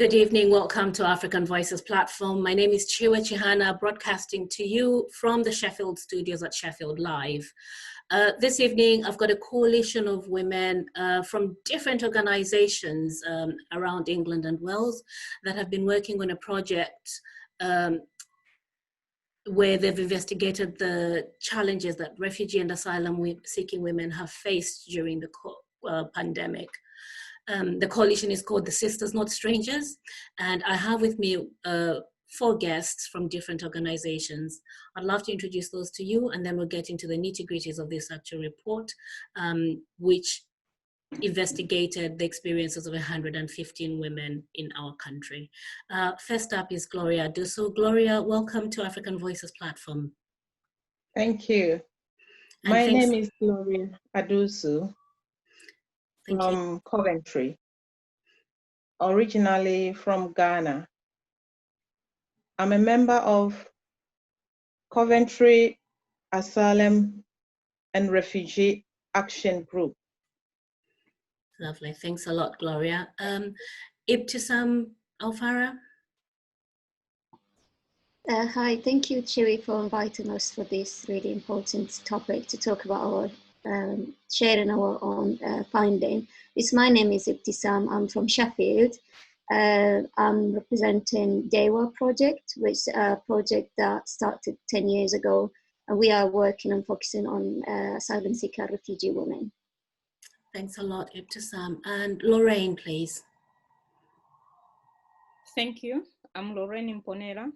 Good evening, welcome to African Voices platform. My name is Chiwa Chihana, broadcasting to you from the Sheffield studios at Sheffield Live. This evening, I've got a coalition of women from different organizations around England and Wales that have been working on a project where they've investigated the challenges that refugee and asylum-seeking women have faced during the pandemic. The coalition is called the Sisters Not Strangers, and I have with me 4 guests from different organizations. I'd love to introduce those to you, and then we'll get into the nitty-gritties of this actual report, which investigated the experiences of 115 women in our country. First up is Gloria Adusu. Gloria, welcome to African Voices platform. Thank you. My name is Gloria Adusu from Coventry, originally from Ghana. I'm a member of Coventry Asylum and Refugee Action Group. Lovely, thanks a lot, Gloria. Ibtisam Alfarah. Hi, thank you, Chewy, for inviting us for this really important topic to talk about our sharing our own finding. My name is Ibtisam. I'm from Sheffield. I'm representing DEWA Project, which is a project that started 10 years ago, and we are working and focusing on asylum-seeker refugee women. Thanks a lot, Ibtisam. And Lorraine, please. Thank you. I'm Lorraine Mponela,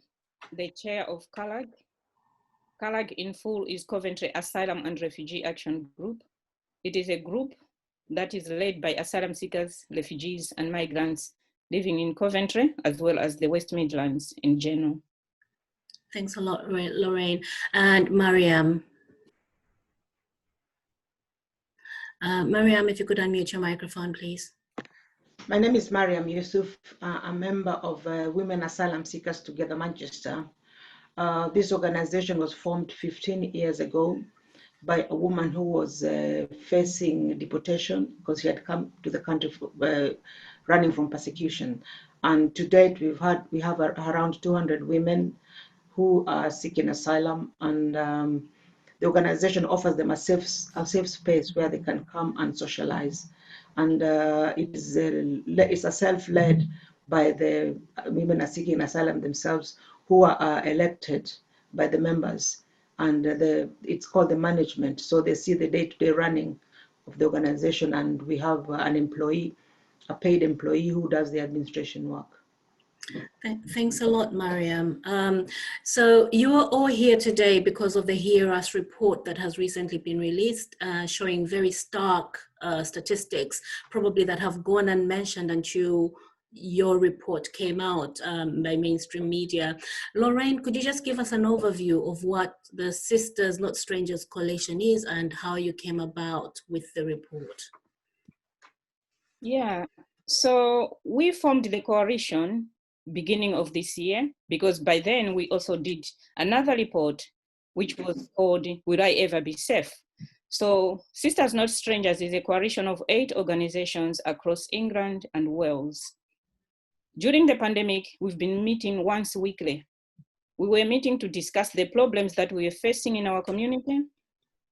the chair of CARAG. CARAG in full is Coventry Asylum and Refugee Action Group. It is a group that is led by asylum seekers, refugees, and migrants living in Coventry, as well as the West Midlands in general. Thanks a lot, Lorraine. And Mariam. Mariam, if you could unmute your microphone, please. My name is Mariam Yusu, a member of Women Asylum Seekers Together Manchester. This organization was formed 15 years ago by a woman who was facing deportation because she had come to the country running from persecution. And to date, we have around 200 women who are seeking asylum, and the organization offers them a safe space where they can come and socialize. And it's a self-led by the women are seeking asylum themselves, who are elected by the members, and it's called the management. So they see the day-to-day running of the organization, and we have an employee, a paid employee who does the administration work. Thanks a lot, Mariam. So you are all here today because of the Hear Us report that has recently been released, showing very stark statistics, probably that have gone unmentioned until your report came out by mainstream media. Lorraine, could you just give us an overview of what the Sisters Not Strangers Coalition is and how you came about with the report? Yeah, so we formed the coalition beginning of this year, because by then we also did another report which was called Will I Ever Be Safe? So Sisters Not Strangers is a coalition of 8 organizations across England and Wales. During the pandemic, we've been meeting once weekly. We were meeting to discuss the problems that we were facing in our community.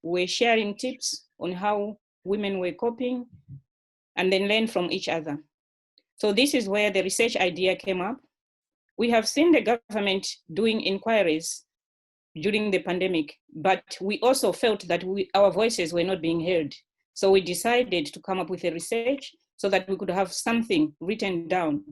We were sharing tips on how women were coping, and then learn from each other. So this is where the research idea came up. We have seen the government doing inquiries during the pandemic, but we also felt that our voices were not being heard. So we decided to come up with a research so that we could have something written down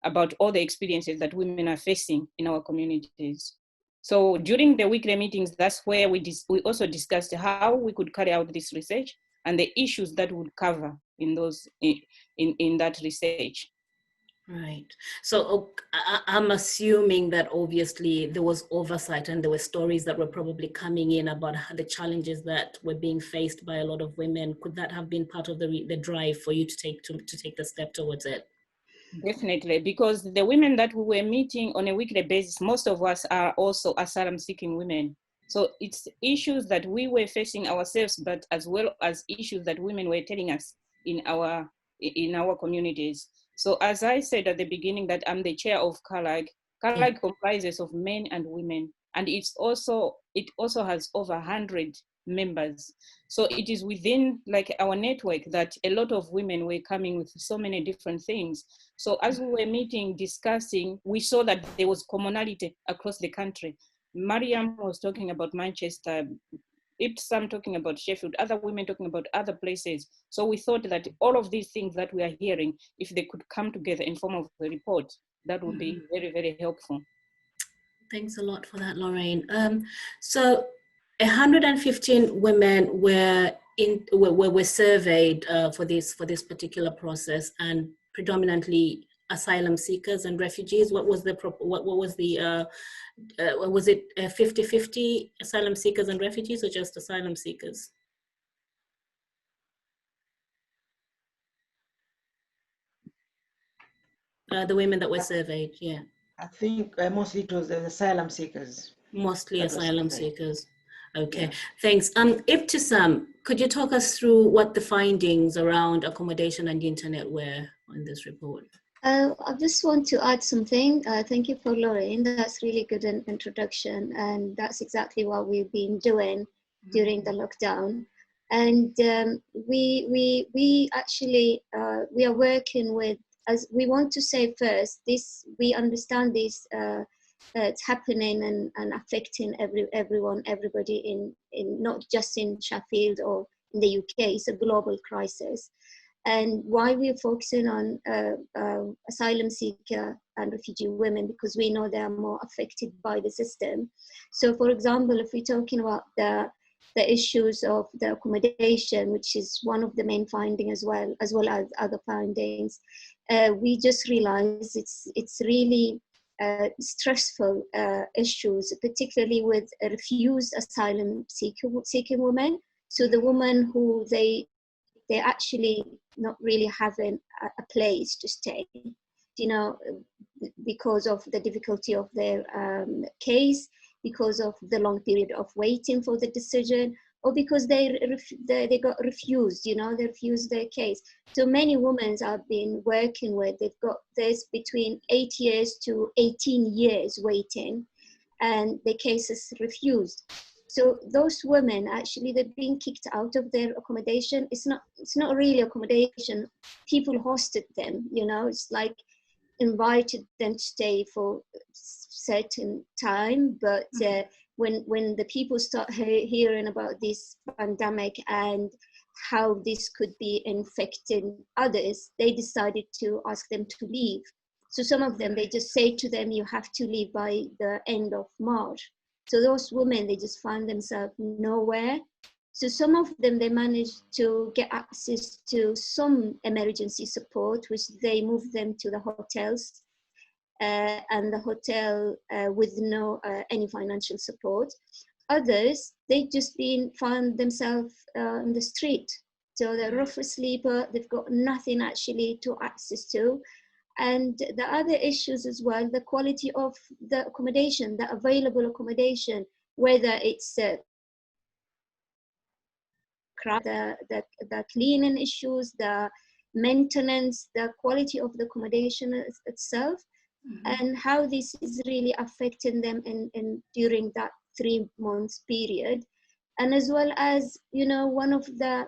about all the experiences that women are facing in our communities. So during the weekly meetings, that's where we also discussed how we could carry out this research and the issues that would cover in that research. Right. So I'm assuming that obviously there was oversight and there were stories that were probably coming in about the challenges that were being faced by a lot of women. Could that have been part of the drive for you to take the step towards it? Definitely, because the women that we were meeting on a weekly basis, most of us are also asylum-seeking women. So it's issues that we were facing ourselves, but as well as issues that women were telling us in our communities. So as I said at the beginning that I'm the chair of CARAG, CARAG comprises of men and women, and it also has over 100 members. So it is within like our network that a lot of women were coming with so many different things. So as we were meeting, discussing, we saw that there was commonality across the country. Mariam was talking about Manchester, Ibtisam talking about Sheffield, other women talking about other places. So we thought that all of these things that we are hearing, if they could come together in form of a report, that would be very, very helpful. Thanks a lot for that, Lorraine. So 115 women were surveyed for this particular process, and predominantly asylum seekers and refugees. What was it 50-50 asylum seekers and refugees, or just asylum seekers? The women that were surveyed, yeah. I think mostly it was the asylum seekers. Mostly asylum seekers. Okay, Yeah. thanks. Ibtisam, could you talk us through what the findings around accommodation and the internet were on this report? I just want to add something. Thank you for Lorraine. That's really good introduction, and that's exactly what we've been doing during the lockdown. And we actually we are working with, as we want to say first, this, we understand this it's happening and affecting everybody in not just in Sheffield or in the UK. It's a global crisis. And why we're focusing on asylum seeker and refugee women, because we know they are more affected by the system. So for example, if we're talking about the issues of the accommodation, which is one of the main findings as well as other findings, we just realized it's really stressful issues, particularly with refused asylum seeking women. So the women who they're actually not really having a place to stay, you know, because of the difficulty of their case, because of the long period of waiting for the decision, or because they got refused, you know, they refused their case. So many women I've been working with, they've got this between 8 years to 18 years waiting, and the case is refused. So those women, actually, they're being kicked out of their accommodation. It's not really accommodation. People hosted them, you know, it's like invited them to stay for certain time. But when the people start hearing about this pandemic and how this could be infecting others, they decided to ask them to leave. So some of them, they just say to them, you have to leave by the end of March. So those women, they just find themselves nowhere. So some of them, they managed to get access to some emergency support, which they moved them to the hotels and the hotel with no any financial support. Others, they just found themselves in the street. So they're rough sleeper, they've got nothing actually to access to. And the other issues as well, the quality of the accommodation, the available accommodation, whether it's the cleaning issues, the maintenance, the quality of the accommodation itself, and how this is really affecting them during that 3 months period. And as well as, you know, one of the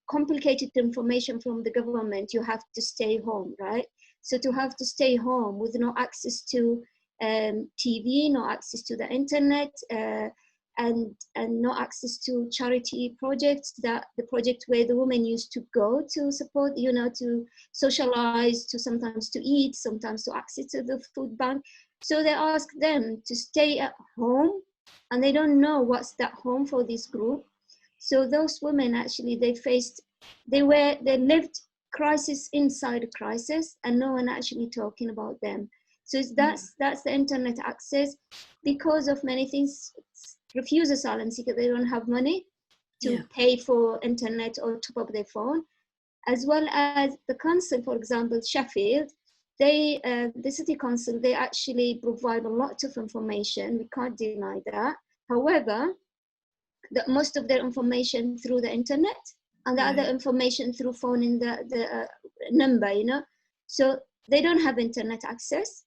complicated information from the government, you have to stay home, right? So to have to stay home with no access to TV, no access to the internet, and no access to charity projects, that the project where the women used to go to support, you know, to socialize, to sometimes to eat, sometimes to access to the food bank. So they ask them to stay at home, and they don't know what's that home for this group. So those women, actually, they lived crisis inside a crisis, and no one actually talking about them. So that's the internet access. Because of many things, refuse asylum seekers, they don't have money to pay for internet or top up their phone. As well as the council, for example, Sheffield, the city council, they actually provide a lot of information. We can't deny that. However, most of their information through the internet, and the other information through phone in the number, you know. So they don't have internet access,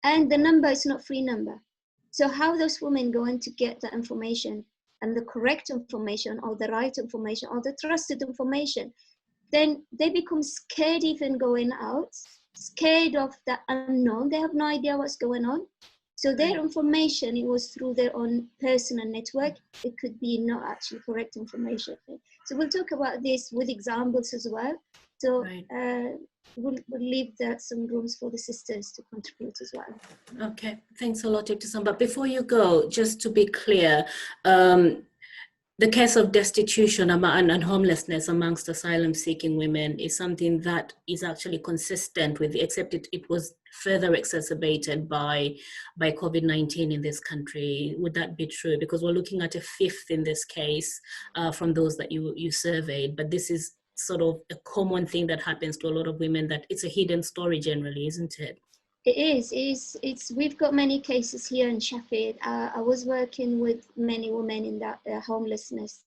and the number is not free number. So how those women going to get the information, and the correct information, or the right information, or the trusted information? Then they become scared even going out, scared of the unknown. They have no idea what's going on. So their information, it was through their own personal network. It could be not actually correct information. So we'll talk about this with examples as well. So we'll leave some rooms for the sisters to contribute as well. Okay, thanks a lot, Ibtisam. But before you go, just to be clear, the case of destitution and homelessness amongst asylum-seeking women is something that is actually consistent with, except it was further exacerbated by COVID-19 in this country. Would that be true? Because we're looking at a fifth in this case from those that you surveyed, but this is sort of a common thing that happens to a lot of women, that it's a hidden story generally, isn't it? It is. We've got many cases here in Sheffield. I was working with many women in that homelessness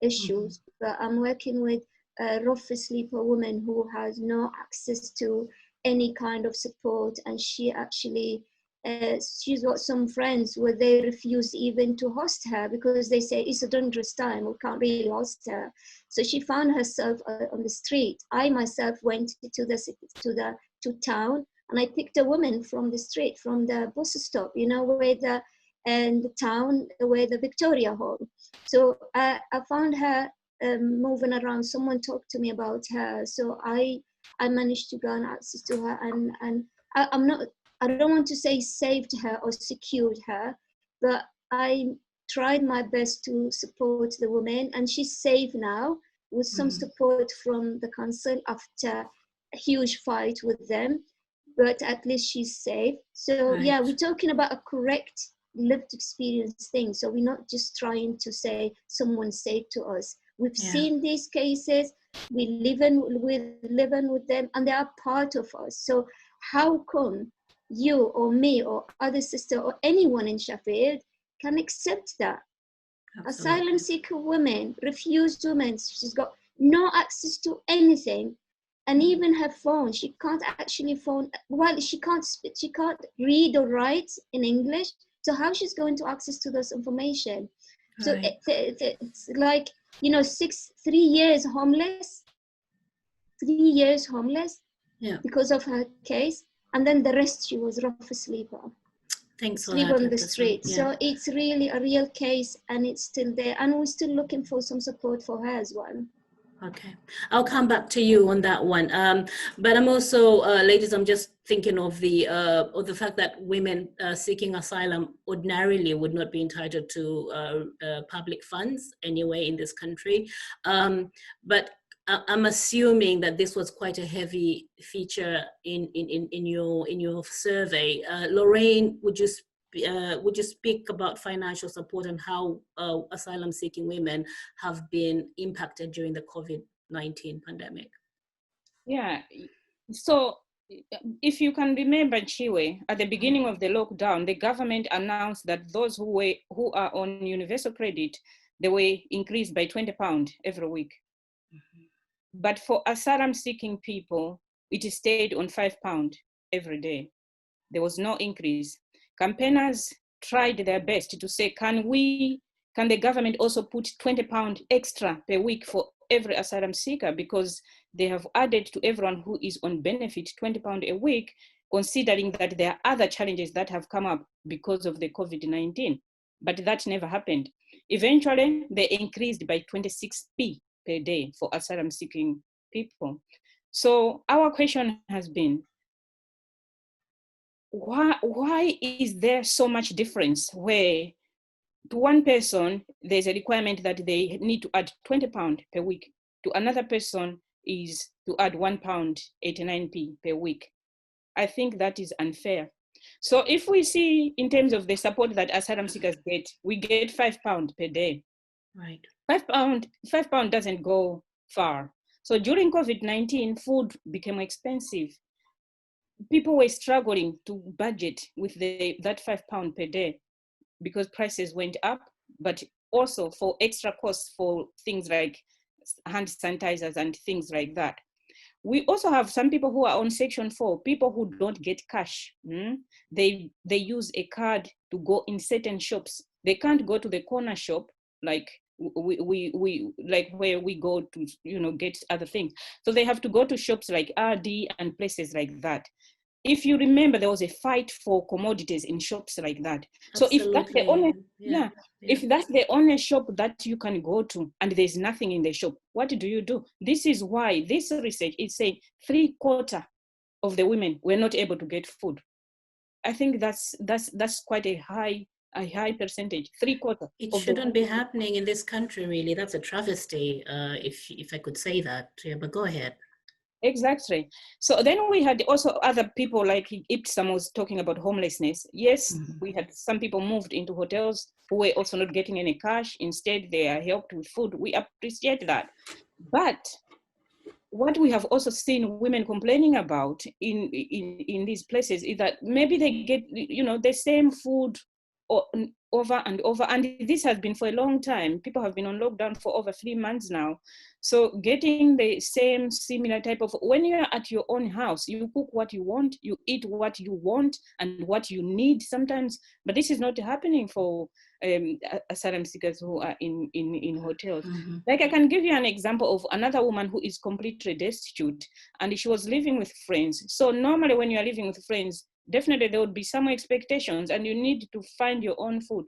issues, but I'm working with a rough sleeper woman who has no access to any kind of support, and she actually, she's got some friends where they refuse even to host her because they say it's a dangerous time, we can't really host her. So she found herself on the street. I myself went to town, and I picked a woman from the street, from the bus stop, you know, where the town, where the Victoria Hall. So I found her moving around. Someone talked to me about her. So I managed to gain access to her, and I don't want to say saved her or secured her, but I tried my best to support the woman, and she's safe now with some support from the council after a huge fight with them. But at least she's safe. So yeah, we're talking about a correct lived experience thing. So we're not just trying to say someone's safe to us. We've seen these cases, we living with them, and they are part of us. So how come you or me or other sister or anyone in Sheffield can accept that? Absolutely. Asylum seeker women, refuged women, she's got no access to anything. And even her phone, she can't actually phone, well, she can't read or write in English. So how she's going to access to this information? So it's like, you know, 3 years homeless, 3 years homeless because of her case. And then the rest, she was rough sleeper. Thanks for sleep that, on the Ibtisam. street. So it's really a real case, and it's still there. And we're still looking for some support for her as well. Okay, I'll come back to you on that one. But I'm also, ladies, I'm just thinking of the fact that women seeking asylum ordinarily would not be entitled to public funds anyway in this country. But I'm assuming that this was quite a heavy feature in your survey. Lorraine, would you speak about financial support and how asylum-seeking women have been impacted during the COVID-19 pandemic? Yeah, so if you can remember, Chiwe, at the beginning of the lockdown, the government announced that those who are on universal credit, they were increased by £20 every week. But for asylum-seeking people, it stayed on £5 every day. There was no increase. Campaigners tried their best to say, can the government also put £20 extra per week for every asylum seeker, because they have added to everyone who is on benefit £20 a week, considering that there are other challenges that have come up because of the COVID-19. But that never happened. Eventually, they increased by 26p per day for asylum seeking people. So our question has been, why is there so much difference where to one person, there's a requirement that they need to add £20 per week. To another person is to add £1.89 per week. I think that is unfair. So if we see in terms of the support that asylum seekers get, we get £5 per day. Right. £5 doesn't go far. So during COVID-19, food became expensive. People were struggling to budget with that £5 per day, because prices went up, but also for extra costs for things like hand sanitizers and things like that. We also have some people who are on Section 4, people who don't get cash. They use a card to go in certain shops. They can't go to the corner shop like we like where we go to, you know, get other things. So they have to go to shops like RD and places like that. If you remember, there was a fight for commodities in shops like that. So if that's the only, if that's the only shop that you can go to and there's nothing in the shop, what do? This is why this research is saying 3/4 of the women were not able to get food. I think that's quite a high percentage. 3/4. It shouldn't be happening in this country, really. That's a travesty, if I could say that. Yeah, but go ahead. Exactly. So then we had also other people, like Ibtisam was talking about homelessness. Yes, we had some people moved into hotels who were also not getting any cash. Instead, they are helped with food. We appreciate that. But what we have also seen women complaining about in these places is that maybe they get, you know, the same food over and over. And this has been for a long time. People have been on lockdown for over 3 months now. So getting the same similar type of, when you're at your own house, you cook what you want, you eat what you want and what you need sometimes, but this is not happening for asylum seekers who are in hotels. Like I can give you an example of another woman who is completely destitute and she was living with friends. So normally when you're living with friends, definitely there would be some expectations and you need to find your own food.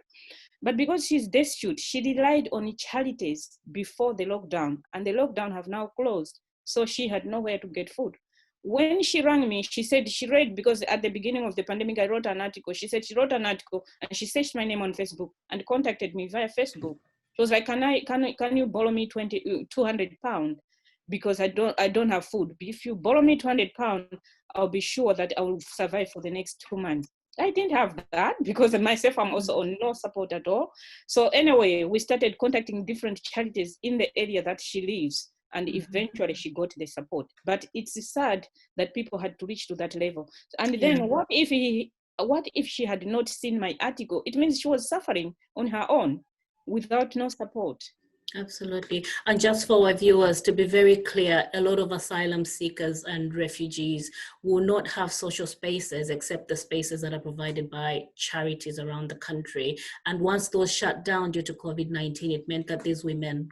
But because she's destitute, she relied on charities before the lockdown, and the lockdown have now closed. So she had nowhere to get food. When she rang me, she said she read, because at the beginning of the pandemic, I wrote an article. She said she wrote an article and she searched my name on Facebook and contacted me via Facebook. She was like, can you borrow me 200 pounds? Because I don't have food. If you borrow me 200 pounds, I'll be sure that I will survive for the next 2 months. I didn't have that because myself, I'm also on no support at all. So anyway, we started contacting different charities in the area that she lives, and eventually she got the support. But it's sad that people had to reach to that level. And then what if she had not seen my article? It means she was suffering on her own without no support. Absolutely. And just for our viewers, to be very clear, a lot of asylum seekers and refugees will not have social spaces except the spaces that are provided by charities around the country. And once those shut down due to COVID-19, it meant that these women,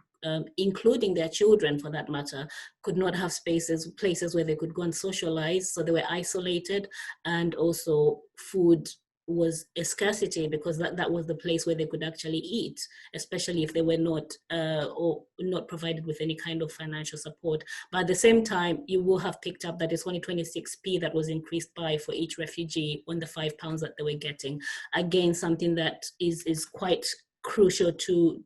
including their children for that matter, could not have places where they could go and socialize. So they were isolated, and also food was a scarcity because that was the place where they could actually eat, especially if they were not or not provided with any kind of financial support. But at the same time, you will have picked up that it's only 26p that was increased by for each refugee on the £5 that they were getting. Again, something that is quite crucial to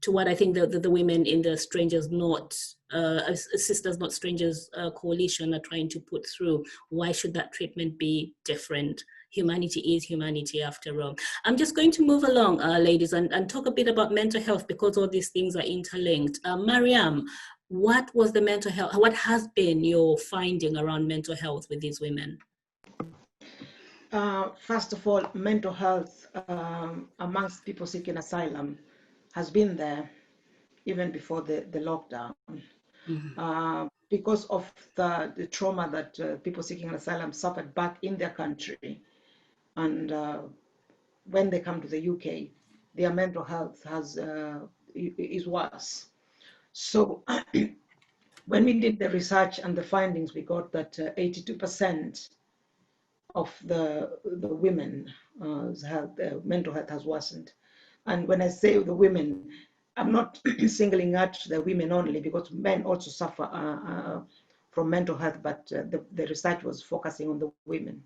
what I think the women in the Strangers Not Sisters Not Strangers coalition are trying to put through. Why should that treatment be different? Humanity is humanity after all. I'm just going to move along, ladies, and talk a bit about mental health because all these things are interlinked. Mariam, what was the mental health? What has been your finding around mental health with these women? First of all, mental health amongst people seeking asylum has been there even before the lockdown. Because of the trauma that people seeking asylum suffered back in their country. And when they come to the UK, their mental health is worse. So when we did the research and the findings, we got that 82% of the women mental health has worsened. And when I say the women, I'm not singling out the women only, because men also suffer from mental health, but the research was focusing on the women.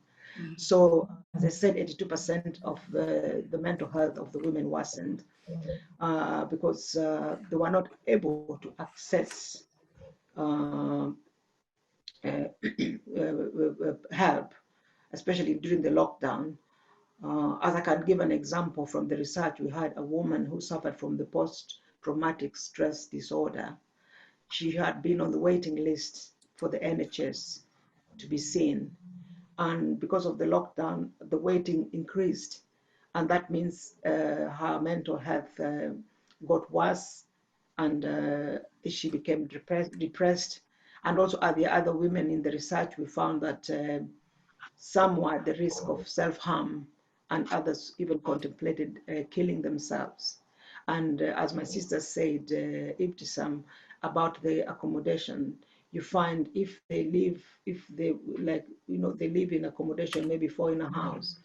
So, as I said, 82% of the mental health of the women worsened because they were not able to access help, especially during the lockdown. As I can give an example from the research, we had a woman who suffered from the post-traumatic stress disorder. She had been on the waiting list for the NHS to be seen. And because of the lockdown, the waiting increased. And that means her mental health got worse. and she became depressed. And also the other women in the research, we found that some were at the risk of self-harm, and others even contemplated killing themselves. And as my sister said, Ibtisam, about the accommodation, you find if they live, they live in accommodation, maybe 4 in a house,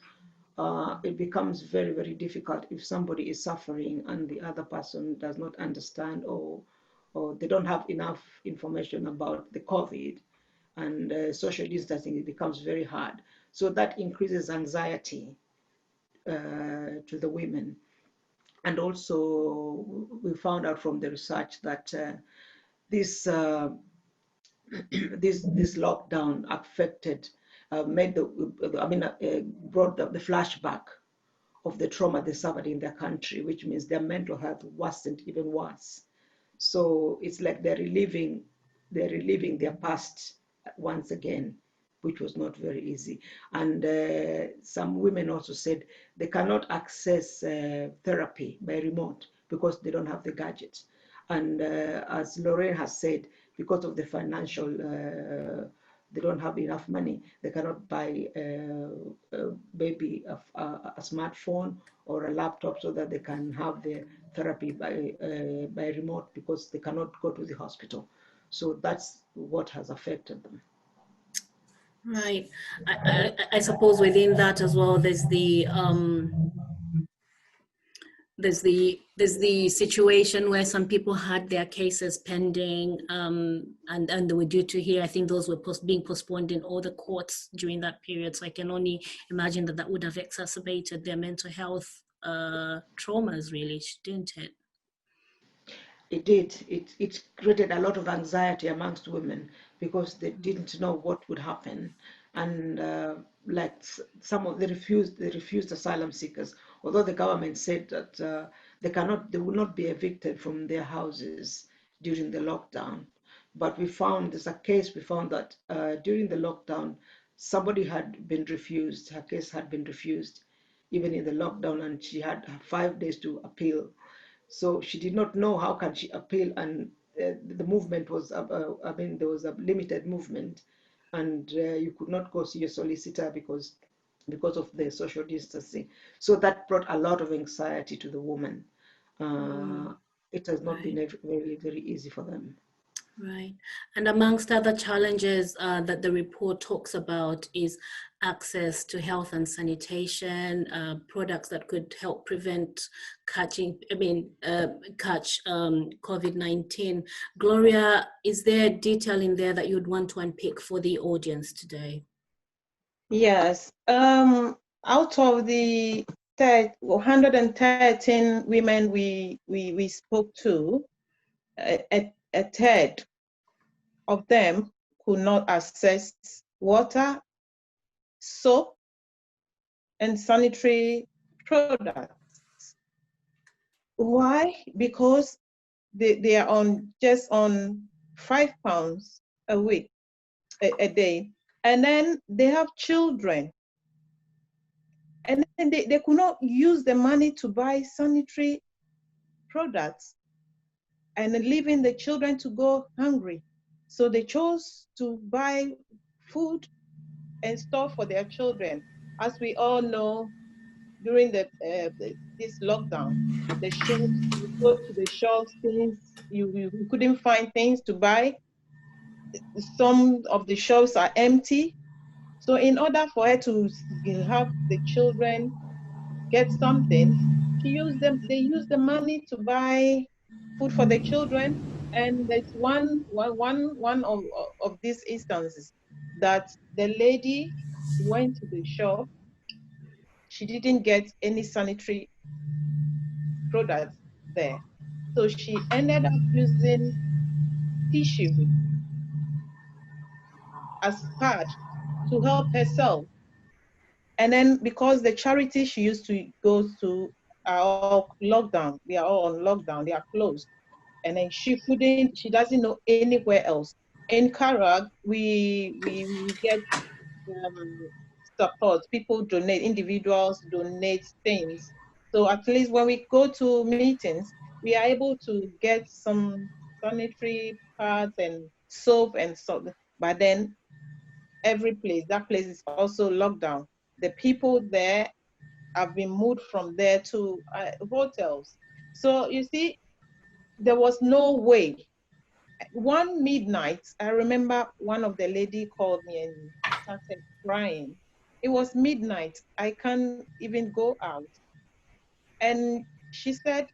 it becomes very, very difficult if somebody is suffering and the other person does not understand, or they don't have enough information about the COVID and social distancing. It becomes very hard. So that increases anxiety to the women. And also, we found out from the research that this lockdown affected, brought the flashback of the trauma they suffered in their country, which means their mental health worsened even worse. So it's like they're reliving their past once again, which was not very easy. And some women also said they cannot access therapy by remote because they don't have the gadgets. And as Lorraine has said, because of the financial, they don't have enough money, they cannot buy maybe a smartphone or a laptop so that they can have the therapy by remote, because they cannot go to the hospital. So that's what has affected them. Right. I suppose within that as well, there's the situation where some people had their cases pending, and they were due to hear. I think those were being postponed in all the courts during that period. So I can only imagine that would have exacerbated their mental health traumas, really, didn't it? It did. It created a lot of anxiety amongst women because they didn't know what would happen. And like some of the refused asylum seekers, although the government said that they will not be evicted from their houses during the lockdown. But we found, there's a case, we found that during the lockdown, somebody had been refused, her case had been refused, even in the lockdown, and she had 5 days to appeal. So she did not know how can she appeal, and the movement was, there was a limited movement, and you could not go see your solicitor because of the social distancing. So that brought a lot of anxiety to the woman. It has not been very, very easy for them. Right. And amongst other challenges that the report talks about is access to health and sanitation, products that could help prevent catch COVID-19. Gloria, is there detail in there that you'd want to unpick for the audience today? Yes. Out of the 113 women we spoke to, a third of them could not access water, soap, and sanitary products. Why? Because they are just on £5 a week, a day, and then they have children, and then they could not use the money to buy sanitary products, and leaving the children to go hungry. So they chose to buy food and stuff for their children. As we all know, during this lockdown, the shops, you go to the shops, things you couldn't find things to buy. Some of the shops are empty. So in order for her to have the children get something, they use the money to buy food for the children. And there's one of these instances that the lady went to the shop. She didn't get any sanitary products there. So she ended up using tissue as card to help herself. And then because the charity she used to go to are all lockdown, they are all on lockdown, they are closed. And then she doesn't know anywhere else. In CARAG, we get support. People donate, individuals donate things. So at least when we go to meetings, we are able to get some sanitary pads and soap and so, but then every place, that place is also locked down. The people there have been moved from there to hotels. So you see, there was no way. One midnight, I remember one of the lady called me and started crying. It was midnight. I can't even go out. And she said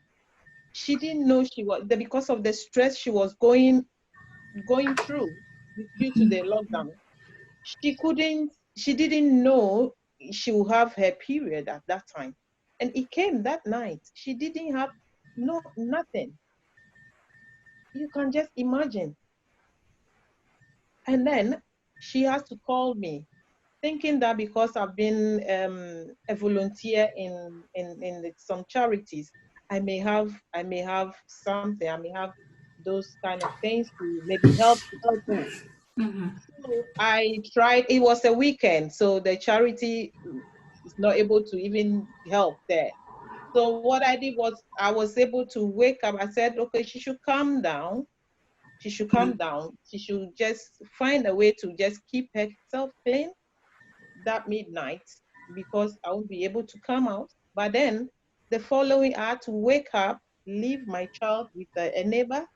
she didn't know she was, because of the stress she was going through due to the lockdown. She didn't know she would have her period at that time. And it came that night. She didn't have nothing. You can just imagine. And then she has to call me, thinking that because I've been a volunteer in some charities, I may have something, I may have those kind of things to maybe help her. Mm-hmm. So I tried, it was a weekend, so the charity is not able to even help there. So what I did was I was able to wake up. I said, okay, she should calm down. She should calm down. She should just find a way to just keep herself clean that midnight, because I won't be able to come out. But then the following, I had to wake up, leave my child with a neighbor,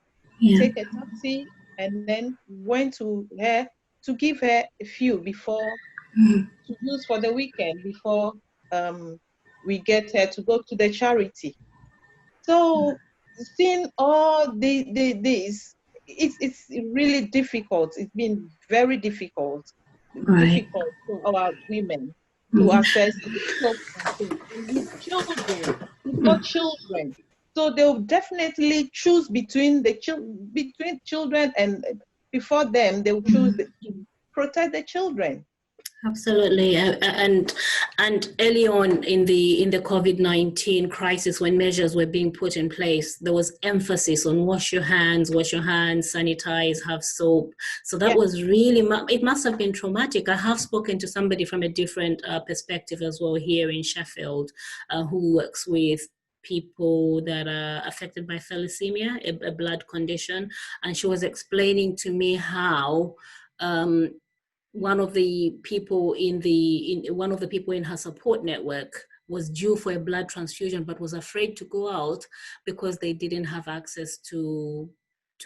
Yeah. take a taxi, and then went to her to give her a few before to use for the weekend before we get her to go to the charity. So seeing all this, it's really difficult. It's been very difficult Right. for our women to Mhm. access soap and things. And with children, we've got children. So they'll definitely choose between children, and before them they'll choose to protect the children. Absolutely, and early on in the COVID-19 crisis, when measures were being put in place, there was emphasis on wash your hands, sanitize, have soap. So that was really, it must have been traumatic. I have spoken to somebody from a different perspective as well here in Sheffield, who works with people that are affected by thalassemia, a blood condition, and she was explaining to me how one of the people in her support network was due for a blood transfusion but was afraid to go out because they didn't have access to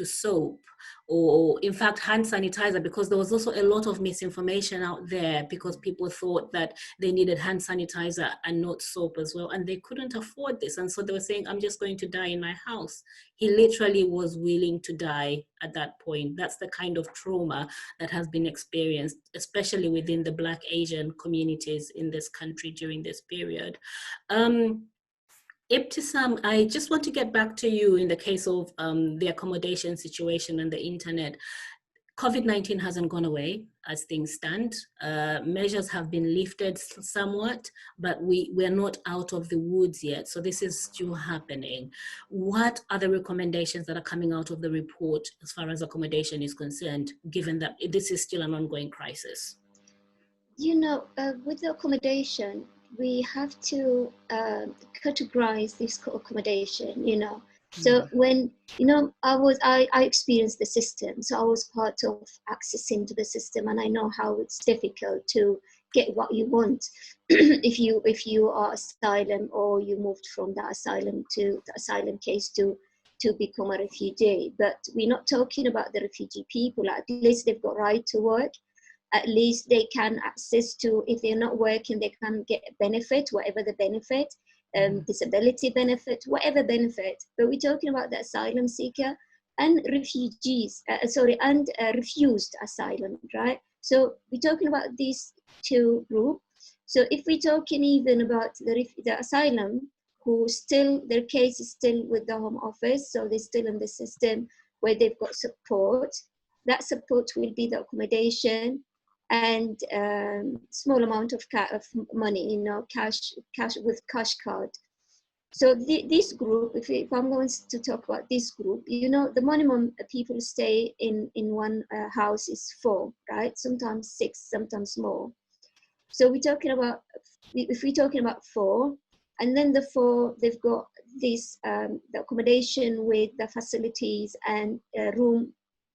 soap or in fact hand sanitizer, because there was also a lot of misinformation out there because people thought that they needed hand sanitizer and not soap as well, and they couldn't afford this, and so they were saying, I'm just going to die in my house. He literally was willing to die at that point. That's the kind of trauma that has been experienced, especially within the Black Asian communities in this country during this period. Ibtisam, I just want to get back to you in the case of the accommodation situation and the internet. COVID-19 hasn't gone away as things stand. Measures have been lifted somewhat, but we're not out of the woods yet. So this is still happening. What are the recommendations that are coming out of the report as far as accommodation is concerned, given that this is still an ongoing crisis? You know, with the accommodation, we have to categorize this accommodation, you know. So when, you know, I experienced the system, so I was part of accessing to the system, and I know how it's difficult to get what you want if you are asylum or you moved from the asylum to the asylum case to become a refugee. But we're not talking about the refugee people. At least they've got right to work. At least they can access to, if they're not working, they can get benefit, whatever the benefit, disability benefit, whatever benefit. But we're talking about the asylum seeker and refugees, refused asylum, right? So we're talking about these two groups. So if we're talking even about the asylum, who still, their case is still with the Home Office, so they're still in the system where they've got support. That support will be the accommodation and small amount of money, you know, cash with cash card. So this group, if I'm going to talk about this group, you know, the minimum people stay in one house is 4, right? Sometimes 6, sometimes more. So we're talking about, if we're talking about 4, and then the 4, they've got this the accommodation with the facilities and a room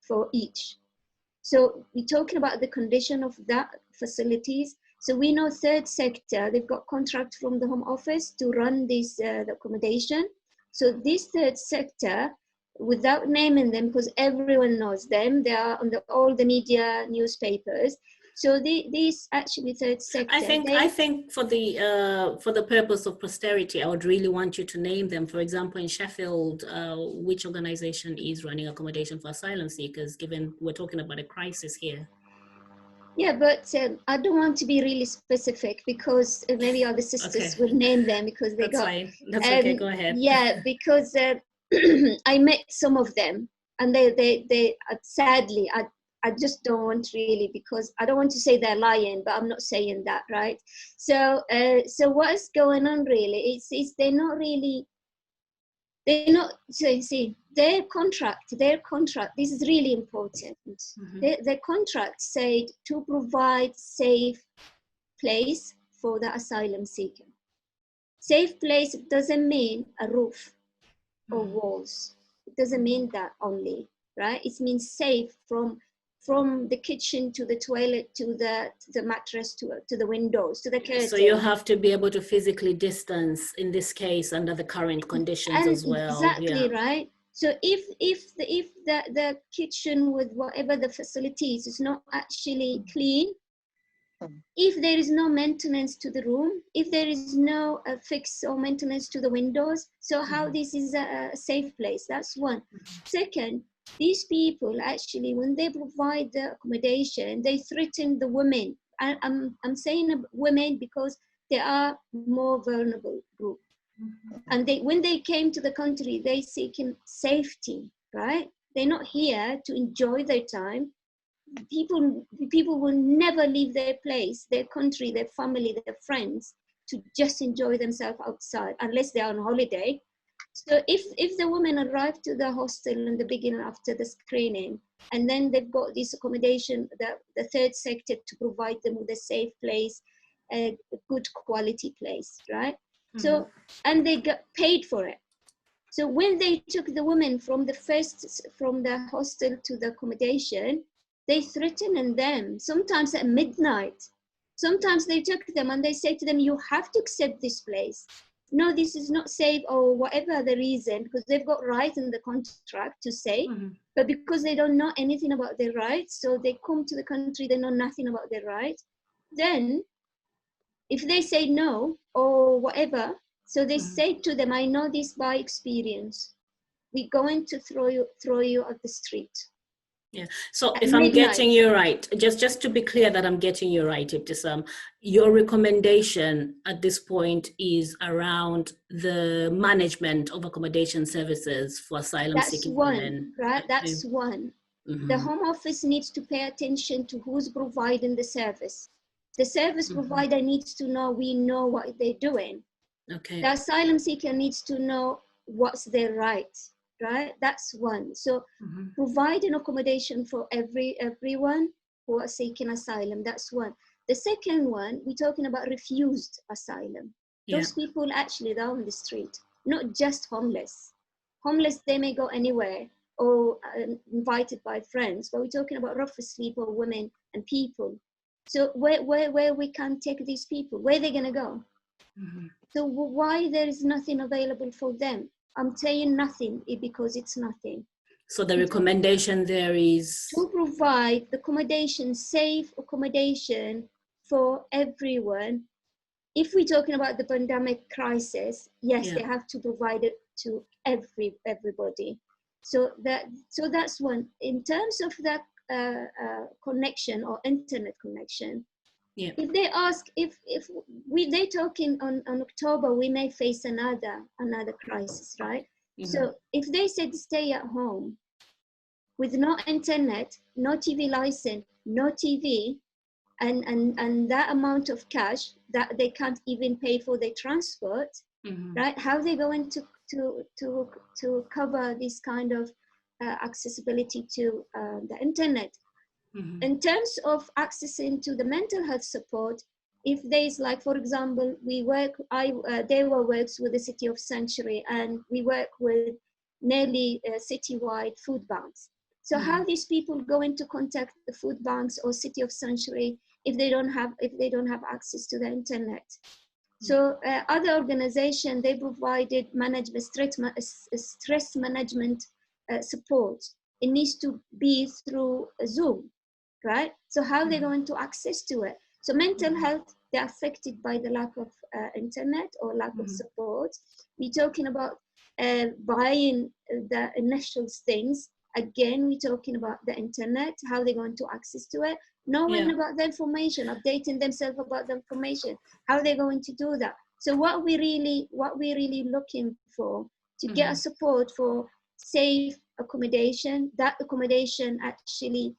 for each. So we're talking about the condition of that facilities. So we know third sector, they've got contract from the Home Office to run this the accommodation. So this third sector, without naming them, because everyone knows them, they are on all the media, newspapers. So these actually third sector. I think for the purpose of posterity, I would really want you to name them. For example, in Sheffield, which organization is running accommodation for asylum seekers, given we're talking about a crisis here? Yeah, but I don't want to be really specific because maybe other sisters will name them because they That's fine. That's okay. Go ahead. Yeah, because I met some of them, and they sadly, I just don't want really, because I don't want to say they're lying, but I'm not saying that, right? So so what is going on really is they're not, so see, their contract, this is really important. Their contract said to provide safe place for the asylum seeker. Safe place doesn't mean a roof or walls. It doesn't mean that only, right? It means safe from the kitchen to the toilet to the mattress to the windows to the curtain. So you have to be able to physically distance in this case under the current conditions as well. Exactly, right. So if the kitchen with whatever the facilities is not actually clean, if there is no maintenance to the room, if there is no fix or maintenance to the windows, so how this is a safe place? That's one. Second, these people actually, when they provide the accommodation, they threaten the women. I'm saying women because they are more vulnerable group. And when they came to the country, they seeking safety, right? They're not here to enjoy their time. People will never leave their place, their country, their family, their friends to just enjoy themselves outside unless they're on holiday. So if the women arrive to the hostel in the beginning after the screening, and then they've got this accommodation, the third sector to provide them with a safe place, a good quality place, right? So, and they got paid for it. So when they took the women from the hostel to the accommodation, they threatened them, sometimes at midnight. Sometimes they took them and they say to them, you have to accept this place. No, this is not safe, or whatever the reason, because they've got rights in the contract to say, but because they don't know anything about their rights, so they come to the country, they know nothing about their rights. Then, if they say no, or whatever, so they say to them, I know this by experience. We're going to throw you at the street. Yeah. So At if I'm midnight. getting you right, just to be clear that I'm getting you right, Ibtisam, your recommendation at this point is around the management of accommodation services for asylum-seeking women. Right? That's one. The Home Office needs to pay attention to who's providing the service. The service provider needs to know, we know what they're doing. Okay. The asylum seeker needs to know what's their right, right? That's one. So provide an accommodation for everyone who are seeking asylum. That's one. The second one, we're talking about refused asylum. Those people actually, they're on the street, not just homeless. Homeless, they may go anywhere or invited by friends, but we're talking about rough sleeper women and people. So where we can't take these people, where are they gonna go? So why there is nothing available for them? I'm saying nothing because it's nothing. So the recommendation there is to provide the accommodation, safe accommodation for everyone. If we're talking about the pandemic crisis, yes, they have to provide it to everybody. So that's one. In terms of that connection or internet connection, if they ask, if they talking on October, we may face another crisis, right? So if they said stay at home with no internet, no TV license, no TV, and that amount of cash that they can't even pay for their transport, right? How are they going to cover this kind of accessibility to the internet? In terms of accessing to the mental health support, if there's like, for example, DEWA works with the City of Sanctuary, and we work with nearly citywide food banks. So how these people going to contact the food banks or City of Sanctuary if they don't have access to the internet? So other organizations, they provided stress management support. It needs to be through Zoom, right? So how are they going to access to it? So mental health, they're affected by the lack of internet or lack of support. We're talking about buying the initial things. Again, we're talking about the internet, how they're going to access to it, knowing about the information, updating themselves about the information, how they're going to do that. So what we really looking for to get a support for safe accommodation, that accommodation actually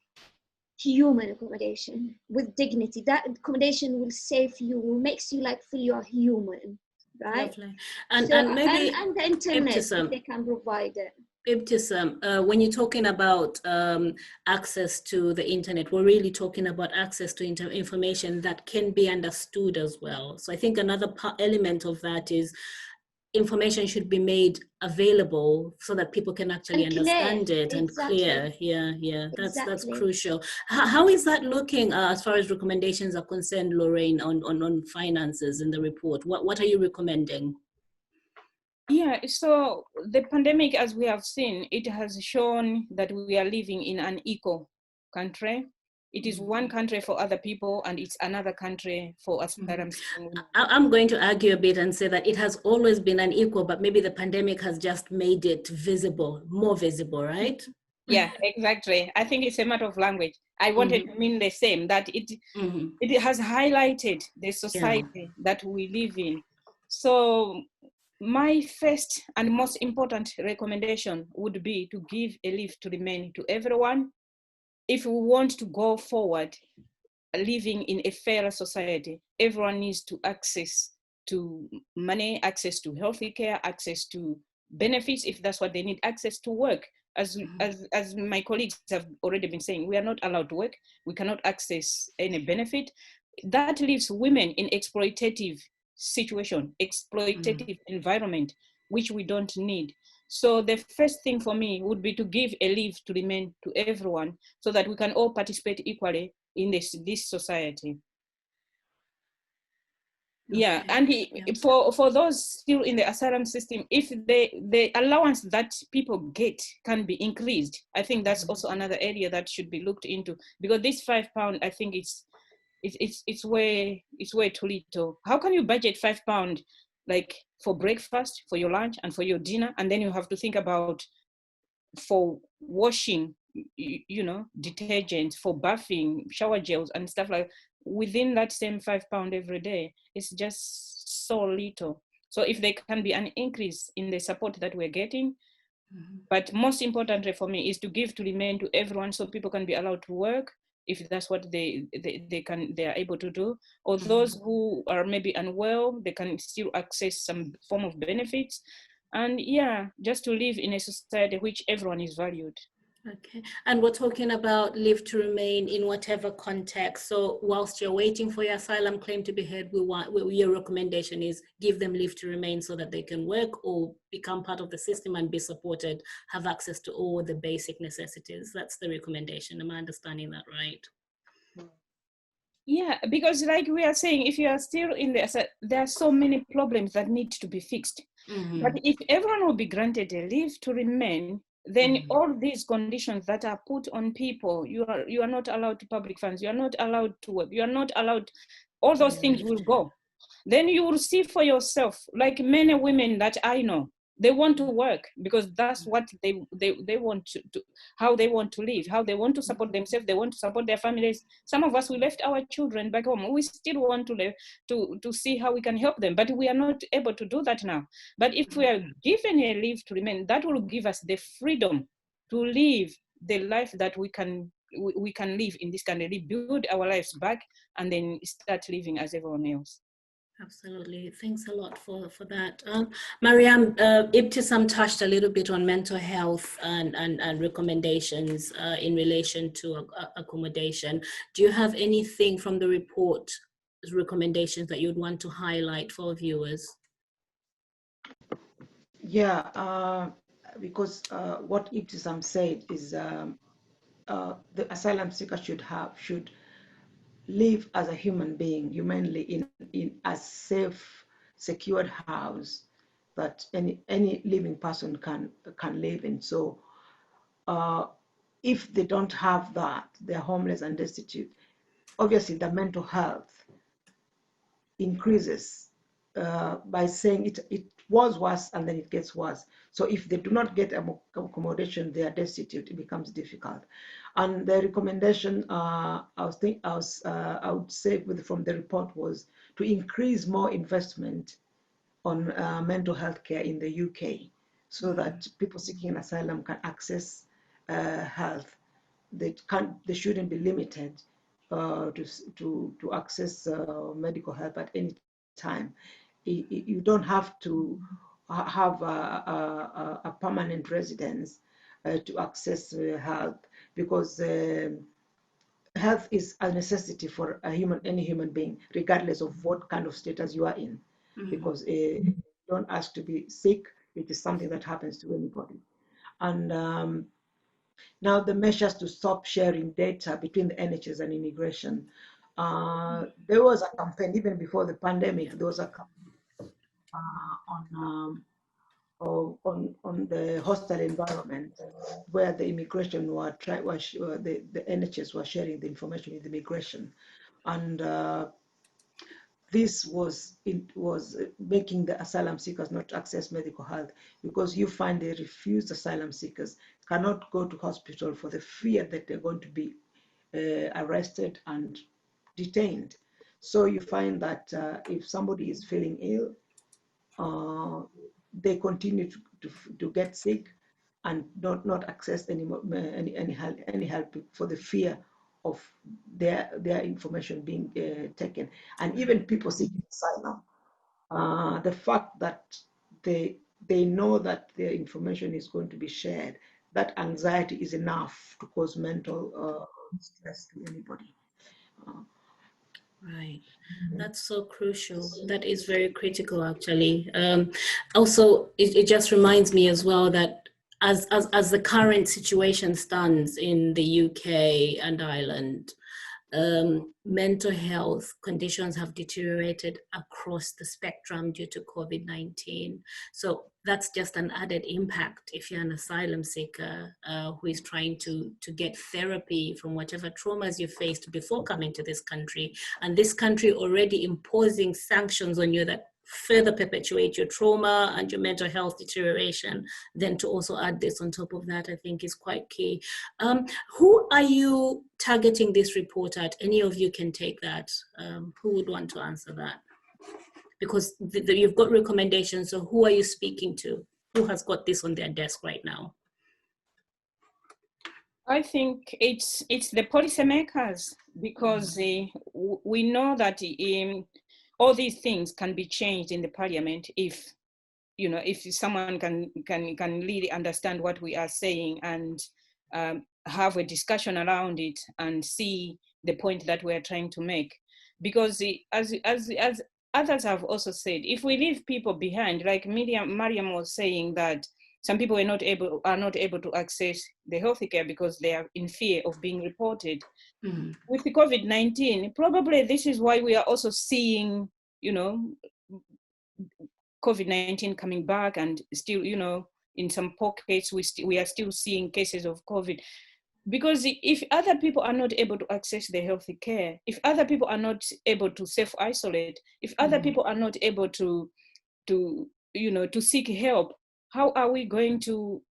human accommodation with dignity. That accommodation will save you, will makes you like feel you are human, right? Lovely. And maybe and the internet, if they can provide it. Ibtisam, when you're talking about access to the internet, we're really talking about access to information that can be understood as well. So I think another element of that is information should be made available so that people can actually understand it and clear. Yeah, that's crucial. How is that looking as far as recommendations are concerned, Lorraine, on finances in the report? What are you recommending? Yeah, so the pandemic, as we have seen, it has shown that we are living in an eco country. It is one country for other people and it's another country for asylum-seeking women. I'm going to argue a bit and say that it has always been unequal, but maybe the pandemic has just made it visible, more visible, right? Yeah, exactly. I think it's a matter of language. I wanted to mean the same, that it has highlighted the society that we live in. So my first and most important recommendation would be to give a leave to remain to everyone. If we want to go forward, living in a fairer society, everyone needs to access to money, access to healthy care, access to benefits, if that's what they need, access to work. As my colleagues have already been saying, we are not allowed to work. We cannot access any benefit. That leaves women in exploitative situation, exploitative environment, which we don't need. So the first thing for me would be to give a leave to remain to everyone so that we can all participate equally in this society. Okay. Yeah, and for those still in the asylum system, if the allowance that people get can be increased, I think that's also another area that should be looked into, because this £5, I think it's way too little. How can you budget £5 like for breakfast, for your lunch, and for your dinner, and then you have to think about for washing, detergents, for bathing, shower gels and stuff like that, within that same £5 every day? It's just so little. So if there can be an increase in the support that we're getting, but most importantly for me is to give to remain to everyone so people can be allowed to work if that's what they are able to do, or those who are maybe unwell, they can still access some form of benefits. And just to live in a society which everyone is valued. Okay, and we're talking about leave to remain in whatever context. So whilst you're waiting for your asylum claim to be heard, your recommendation is give them leave to remain so that they can work or become part of the system and be supported, have access to all the basic necessities. That's the recommendation. Am I understanding that right? Yeah, because like we are saying, if you are still in there are so many problems that need to be fixed. But if everyone will be granted a leave to remain, then all these conditions that are put on people, you are not allowed to public funds, you are not allowed to work, you are not allowed, all those things will go. Then you will see for yourself, like many women that I know, they want to work because that's what they want to how they want to live, how they want to support themselves, they want to support their families. Some of us, we left our children back home, we still want to live to see how we can help them, but we are not able to do that now. But if we are given a leave to remain, that will give us the freedom to live the life that we can live in this country, build our lives back, and then start living as everyone else. Absolutely. Thanks a lot for that. Mariam, Ibtisam touched a little bit on mental health and recommendations in relation to accommodation. Do you have anything from the report recommendations that you'd want to highlight for viewers? Yeah, because what Ibtisam said is the asylum seeker should live as a human being, humanly, in a safe, secured house that any living person can live in. So if they don't have that, they're homeless and destitute. Obviously, the mental health increases by saying it was worse and then it gets worse. So if they do not get accommodation, they are destitute. It becomes difficult. And the recommendation I would say from the report was to increase more investment on mental health care in the UK, so that people seeking asylum can access health. They shouldn't be limited to access medical help at any time. You don't have to have a permanent residence to access help, because health is a necessity for any human being, regardless of what kind of status you are in. Because you don't ask to be sick, it is something that happens to anybody. And now the measures to stop sharing data between the NHS and immigration. There was a campaign, even before the pandemic, there was a campaign on the hostile environment, where the immigration the NHS was sharing the information with immigration. And this was making the asylum seekers not access medical health, because you find the refused asylum seekers cannot go to hospital for the fear that they're going to be arrested and detained. So you find that if somebody is feeling ill, they continue to get sick and not access any help for the fear of their information being taken. And even people seeking asylum, the fact that they know that their information is going to be shared, that anxiety is enough to cause mental stress to anybody. Right. That's so crucial. That is very critical, actually. Also, it just reminds me as well that as the current situation stands in the UK and Ireland, mental health conditions have deteriorated across the spectrum due to COVID-19. So that's just an added impact if you're an asylum seeker who is trying to get therapy from whatever traumas you faced before coming to this country, and this country already imposing sanctions on you that further perpetuate your trauma and your mental health deterioration. Then to also add this on top of that, I think is quite key. Who are you targeting this report at? Any of you can take that. Who would want to answer that? Because you've got recommendations, so who are you speaking to? Who has got this on their desk right now? I think it's the policymakers, because we know that all these things can be changed in the parliament if someone can really understand what we are saying and have a discussion around it and see the point that we're trying to make. Because as others have also said, if we leave people behind, like Mariam was saying, that some people are not able to access the health care because they are in fear of being reported. With the COVID-19, probably this is why we are also seeing, COVID-19 coming back, and still, in some pockets, we are still seeing cases of COVID. Because if other people are not able to access the healthy care, if other people are not able to self-isolate, if other people are not able to seek help, how are we going to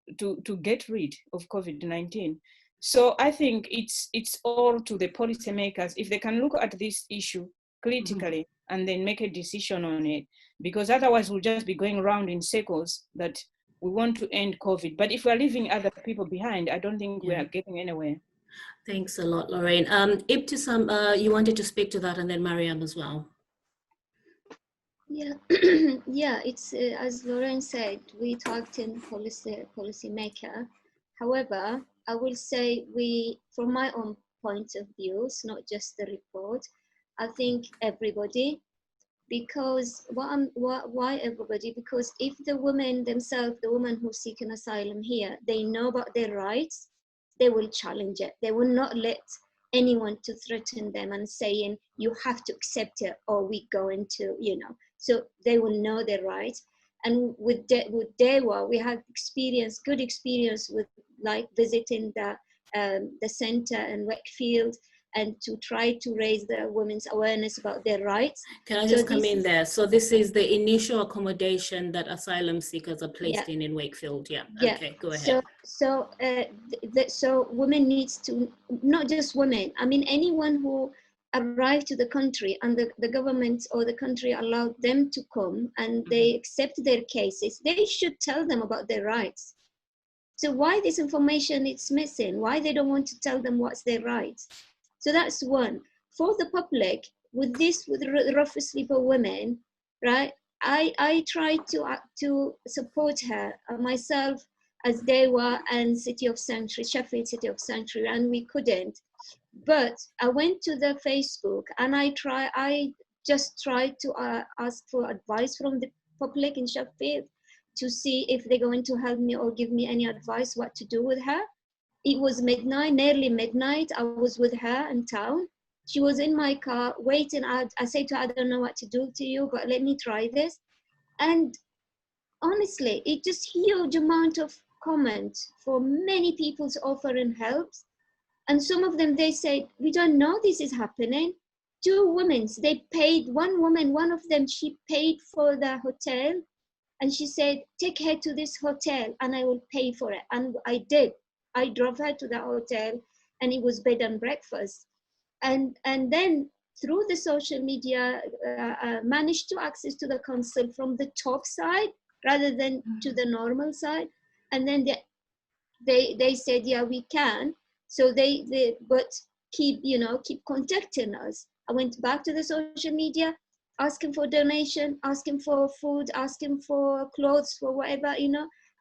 get rid of COVID-19? So I think it's all to the policymakers, if they can look at this issue critically and then make a decision on it, because otherwise we'll just be going around in circles that we want to end COVID. But if we're leaving other people behind, I don't think we are getting anywhere. Thanks a lot, Lorraine. Ibtisam, you wanted to speak to that, and then Mariam as well. Yeah, yeah. It's as Lorraine said, we targeting policy maker. However, I will say from my own point of view, it's not just the report. I think everybody, because why everybody? Because if the women themselves, the women who seek an asylum here, they know about their rights, they will challenge it. They will not let anyone to threaten them and saying you have to accept it or we go into, you know. So they will know their rights. And with DEWA, we have good experience with like visiting the center in Wakefield, and to try to raise the women's awareness about their rights. Can I just come in there? So this is the initial accommodation that asylum seekers are placed in Wakefield. Yeah. Okay, go ahead. So women needs to, not just women, I mean anyone who arrived to the country and the government or the country allowed them to come and they accept their cases, they should tell them about their rights. So why this information is missing? Why they don't want to tell them what's their rights? So that's one. For the public, with rough sleeper women, right? I try to support her myself as DEWA and City of Sanctuary, Sheffield City of Sanctuary, and we couldn't. But I went to the Facebook and I just tried to ask for advice from the public in Sheffield to see if they're going to help me or give me any advice what to do with her. It was midnight, nearly midnight. I was with her in town. She was in my car waiting. I said to her, I don't know what to do to you, but let me try this. And honestly, it just huge amount of comments for many people offering helps. And some of them, they said, we don't know this is happening. 2 women, they paid, one woman, one of them, she paid for the hotel. And she said, take her to this hotel and I will pay for it. And I did. I drove her to the hotel and it was bed and breakfast. And then through the social media, managed to access to the council from the top side rather than to the normal side. And then they said, yeah, we can. So but keep contacting us. I went back to the social media, asking for donation, asking for food, asking for clothes, for whatever,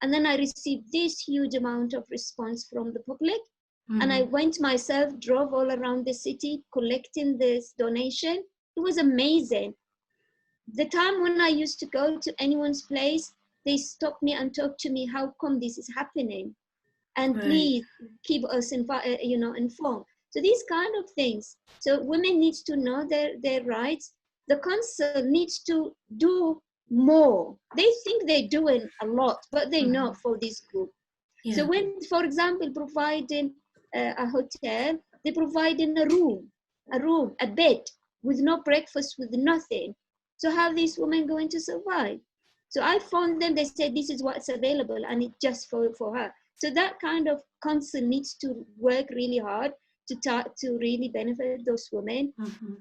and then I received this huge amount of response from the public. And I went myself, drove all around the city, collecting this donation. It was amazing. The time when I used to go to anyone's place, they stopped me and talked to me, how come this is happening? And please keep us informed. So these kind of things. So women need to know their rights. The council needs to do more. They think they're doing a lot, but they're not for this group. Yeah. So when, for example, providing a hotel, they're providing a room, a bed with no breakfast, with nothing. So how are these women going to survive? So I phoned them, they said this is what's available and it's just for her. So that kind of council needs to work really hard to really benefit those women.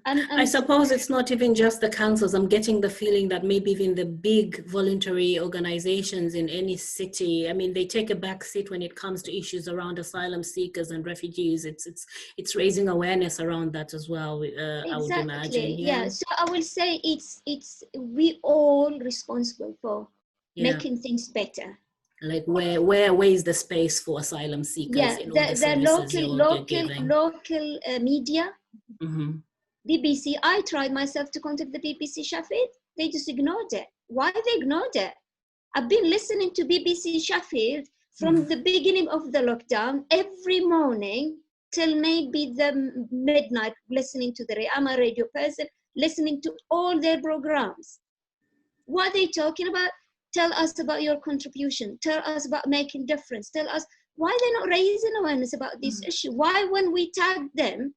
And I suppose it's not even just the councils. I'm getting the feeling that maybe even the big voluntary organizations in any city, I mean, they take a back seat when it comes to issues around asylum seekers and refugees. It's raising awareness around that as well. Exactly. I would imagine. Yeah. So I will say it's we all responsible for making things better. Like where is the space for asylum seekers in all the services local media, BBC. I tried myself to contact the BBC Sheffield. They just ignored it. Why they ignored it? I've been listening to BBC Sheffield from the beginning of the lockdown every morning till maybe the midnight, listening to I'm a radio person, listening to all their programs. What are they talking about? Tell us about your contribution. Tell us about making difference. Tell us why they're not raising awareness about this issue. Why, when we tag them,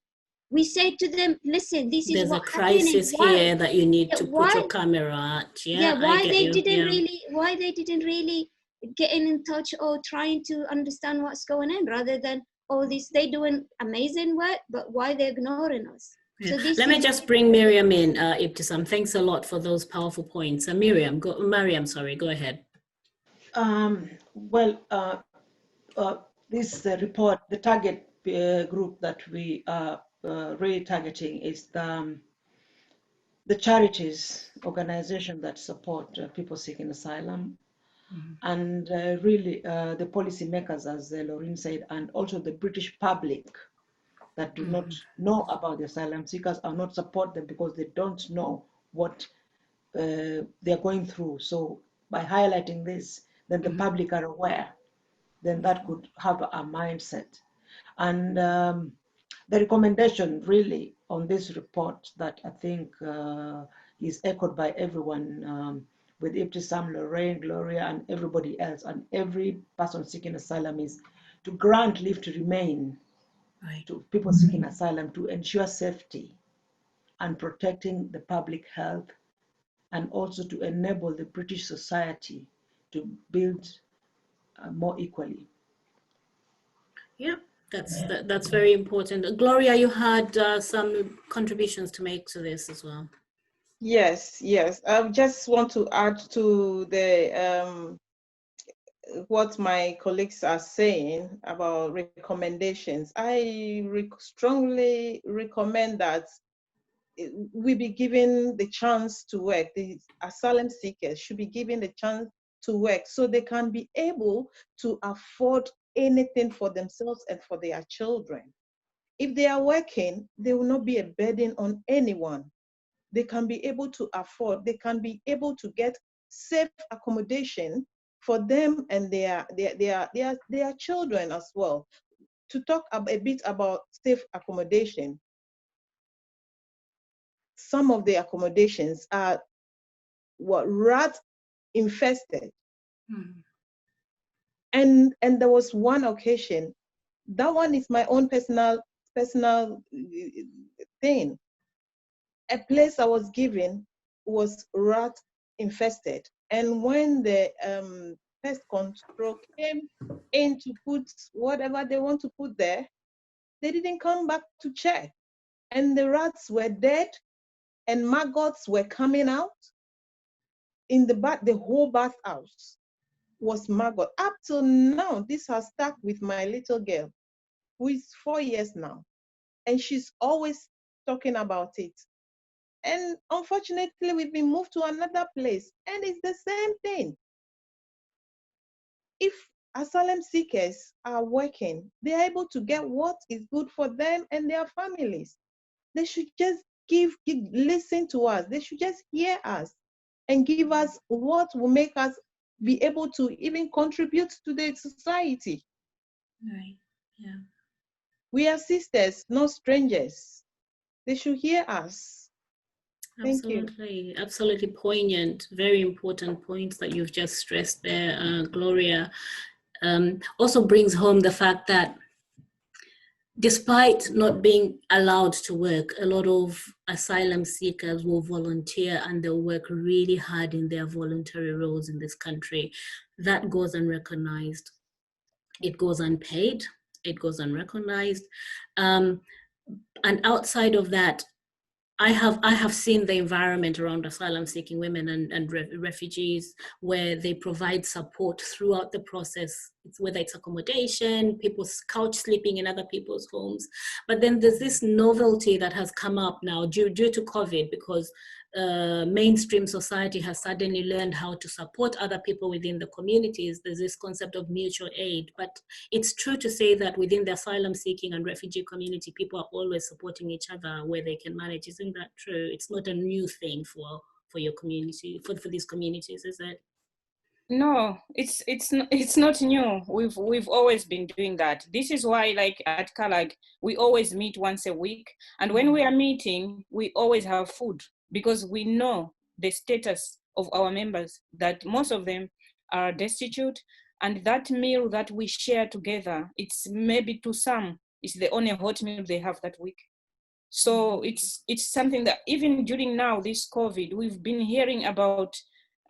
we say to them, listen, this is there's a crisis here that you need to put your camera at. Why they didn't really get in touch or trying to understand what's going on, rather than all this. They doing amazing work, but why they're ignoring us? So let me just bring Mariam in, Ibtisam. Thanks a lot for those powerful points. Mariam, go ahead. This report, the target group that we are really targeting is the charities organization that support people seeking asylum, and really the policymakers, as Lorraine said, and also the British public that do not know about the asylum seekers or not support them because they don't know what they're going through. So by highlighting this, then the public are aware, then that could have a mindset. And the recommendation really on this report that I think is echoed by everyone with Ibtisam, Lorraine, Gloria, and everybody else, and every person seeking asylum is to grant leave to remain to people seeking asylum to ensure safety and protecting the public health, and also to enable the British society to build more equally. Yeah, that's very important. Gloria, you had some contributions to make to this as well. Yes, yes. I just want to add to the what my colleagues are saying about recommendations. I strongly recommend that we be given the chance to work. The asylum seekers should be given the chance to work so they can be able to afford anything for themselves and for their children. If they are working, they will not be a burden on anyone. They can be able to afford, they can be able to get safe accommodation for them and their children as well. To talk a bit about safe accommodation, some of the accommodations are rat infested. And there was one occasion, that one is my own personal thing. A place I was given was rat infested. And when the pest control came in to put whatever they want to put there, they didn't come back to check. And the rats were dead and maggots were coming out. In the whole bathhouse was maggot. Up till now, this has stuck with my little girl, who is 4 years now. And she's always talking about it. And unfortunately, we've been moved to another place, and it's the same thing. If asylum seekers are working, they are able to get what is good for them and their families. They should just listen to us. They should just hear us and give us what will make us be able to even contribute to the society. Right, yeah. We are sisters, not strangers. They should hear us. Thank you. Absolutely, absolutely poignant, very important points that you've just stressed there, Gloria. Also brings home the fact that despite not being allowed to work, a lot of asylum seekers will volunteer and they'll work really hard in their voluntary roles in this country. That goes unrecognized. It goes unpaid. It goes unrecognized. And outside of that, I have seen the environment around asylum-seeking women and refugees where they provide support throughout the process, whether it's accommodation, people couch sleeping in other people's homes. But then there's this novelty that has come up now due to COVID, because mainstream society has suddenly learned how to support other people within the communities. There's this concept of mutual aid, but it's true to say that within the asylum seeking and refugee community, people are always supporting each other where they can manage. Isn't that true? It's not a new thing for your community, for these communities, is it? No, it's not new. We've always been doing that. This is why, like at CARAG, we always meet once a week, and when we are meeting, we always have food, because we know the status of our members, that most of them are destitute, and that meal that we share together, it's maybe to some, it's the only hot meal they have that week. So it's something that even during now this COVID, we've been hearing about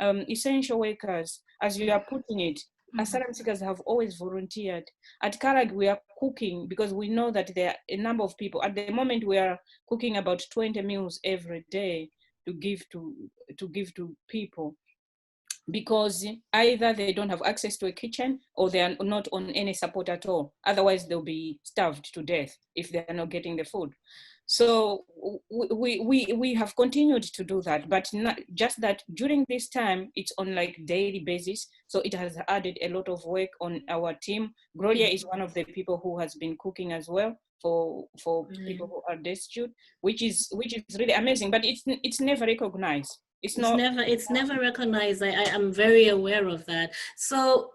essential workers, as you are putting it. Asylum seekers have always volunteered. At CARAG, we are cooking because we know that there are a number of people. At the moment, we are cooking about 20 meals every day to give to people. because either they don't have access to a kitchen or they are not on any support at all. Otherwise, they'll be starved to death if they are not getting the food. So we have continued to do that, but not just that during this time, it's on like daily basis. So it has added a lot of work on our team. Gloria is one of the people who has been cooking as well for people who are destitute, which is really amazing, but it's never recognized. It's never recognized. I am very aware of that. So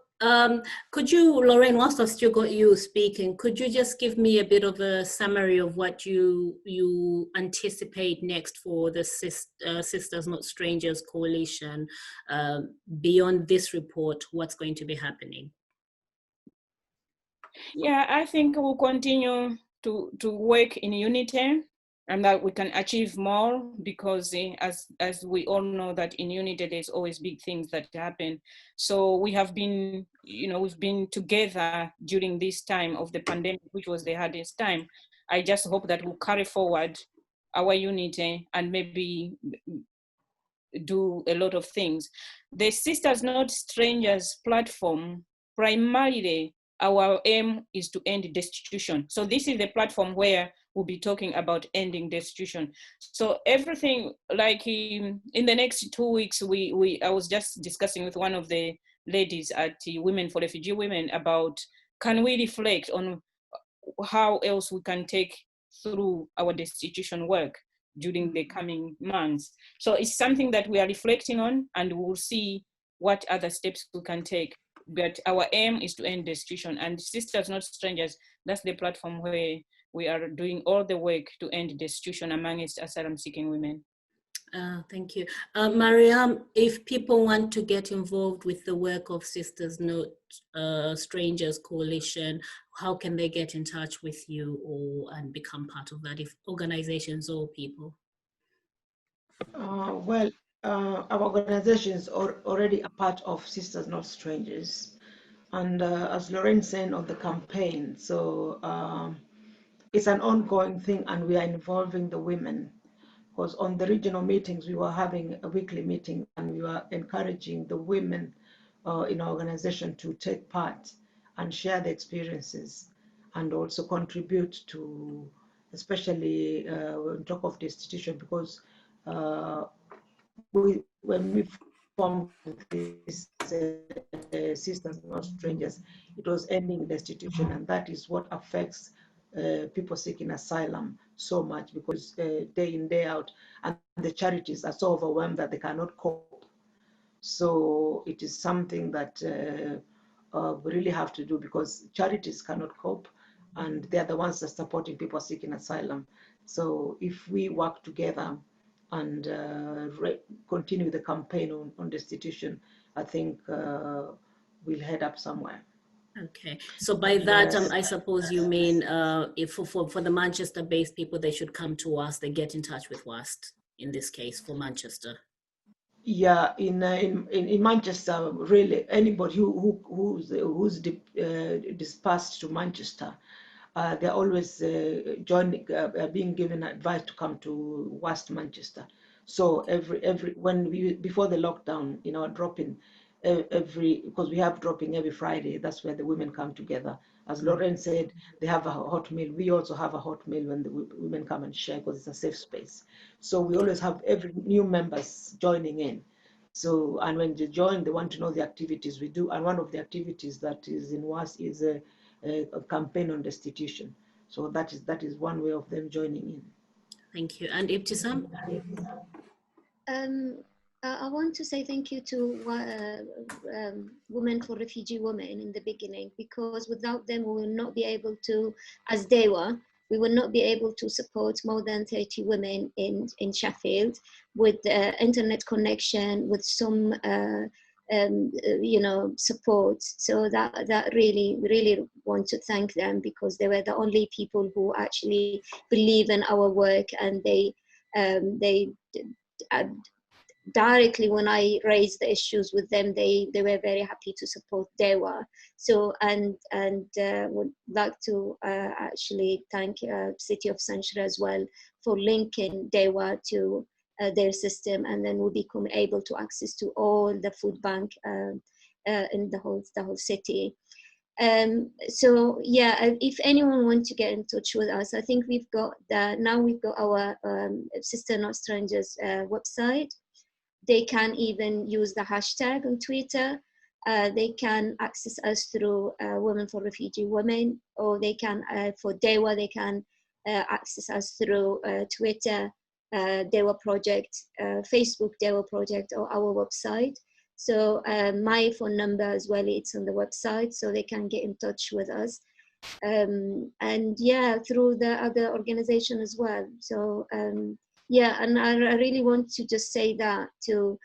could you, Lorraine, whilst I've still got you speaking, could you just give me a bit of a summary of what you anticipate next for the Sisters Not Strangers Coalition? Beyond this report, what's going to be happening? Yeah, I think we'll continue to work in unity, and that we can achieve more, because as we all know that in unity there's always big things that happen. So we have been, we've been together during this time of the pandemic, which was the hardest time. I just hope that we'll carry forward our unity and maybe do a lot of things. The Sisters Not Strangers platform, primarily our aim is to end destitution. So this is the platform where we'll be talking about ending destitution. So everything, like in the next 2 weeks, I was just discussing with one of the ladies at Women for Refugee Women about, can we reflect on how else we can take through our destitution work during the coming months. So it's something that we are reflecting on, and we'll see what other steps we can take. But our aim is to end destitution, and Sisters Not Strangers, that's the platform where we are doing all the work to end destitution amongst asylum-seeking women. Thank you. Mariam, if people want to get involved with the work of Sisters Not Strangers Coalition, how can they get in touch with you and become part of that, if organizations or people? Well, our organization is already a part of Sisters Not Strangers. And as Lorraine said on the campaign, so it's an ongoing thing, and we are involving the women. Because on the regional meetings, we were having a weekly meeting, and we were encouraging the women in our organization to take part and share the experiences, and also contribute to, especially when we talk of destitution, because when we formed this Sisters Not Strangers, it was ending destitution, and that is what affects people seeking asylum so much, because day in, day out, and the charities are so overwhelmed that they cannot cope. So it is something that we really have to do, because charities cannot cope, and they're the ones that are supporting people seeking asylum. So if we work together and continue the campaign on destitution, I think we'll head up somewhere. Okay, so by that, I suppose you mean if for the Manchester-based people, they should come to WAST, they get in touch with WAST, in this case, for Manchester. Yeah, in Manchester, really, anybody who's dispersed to Manchester, they're always being given advice to come to WAST Manchester. So before the lockdown, our drop-in, because we have dropping every Friday, that's where the women come together. As Lorraine said, they have a hot meal. We also have a hot meal when the women come and share, because it's a safe space. So we always have every new members joining in. So, and when they join, they want to know the activities we do. And one of the activities that is in WAST is a campaign on destitution. So that is one way of them joining in. Thank you. And Ibtisam? I want to say thank you to Women for Refugee Women in the beginning, because without them we will not be able to, as DEWA, we will not be able to support more than 30 women in Sheffield with internet connection, with some support. So that really want to thank them, because they were the only people who actually believe in our work, and they directly, when I raised the issues with them, they were very happy to support DEWA. So and would like to actually thank City of Sanctuary as well for linking DEWA to their system, and then will become able to access to all the food bank in the whole city. So yeah, if anyone wants to get in touch with us, I think we've got our Sister Not Strangers website. They can even use the hashtag on Twitter. They can access us through Women for Refugee Women, or they can, for DEWA, they can access us through Twitter, DEWA Project, Facebook DEWA Project, or our website. So my phone number as well, it's on the website, so they can get in touch with us. And yeah, through the other organization as well. So yeah, and I really want to just say that to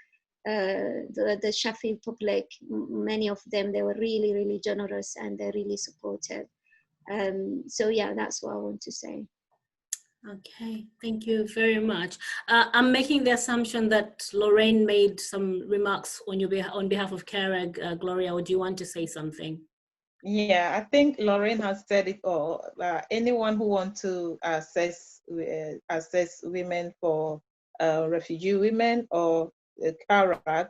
the Sheffield public, many of them, they were really, really generous and they're really supportive. So yeah, that's what I want to say. Okay, thank you very much. I'm making the assumption that Lorraine made some remarks on behalf of CARAG. Gloria, or do you want to say something? Yeah, I think Lorraine has said it all. Anyone who wants to assess women for refugee women or CARAG,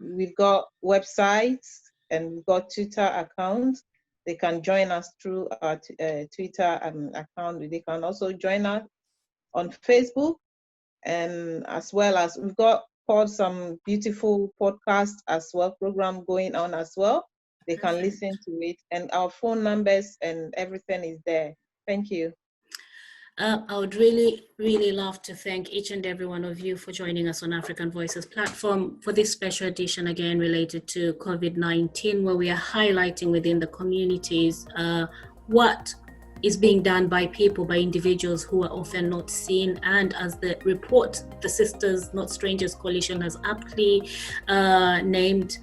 we've got websites and we've got Twitter accounts. They can join us through our Twitter account. They can also join us on Facebook, and as well as we've got some beautiful podcasts as well, program going on as well. They can listen to it, and our phone numbers and everything is there. Thank you. I would really, really love to thank each and every one of you for joining us on African Voices platform for this special edition, again, related to COVID-19, where we are highlighting within the communities what is being done by people, by individuals who are often not seen. And as the report, the Sisters Not Strangers Coalition has aptly named,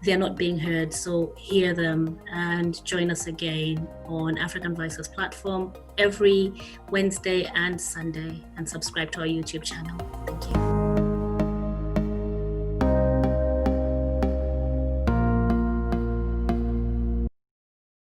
they're not being heard. So hear them and join us again on African Voices platform every Wednesday and Sunday, and subscribe to our YouTube channel. Thank you.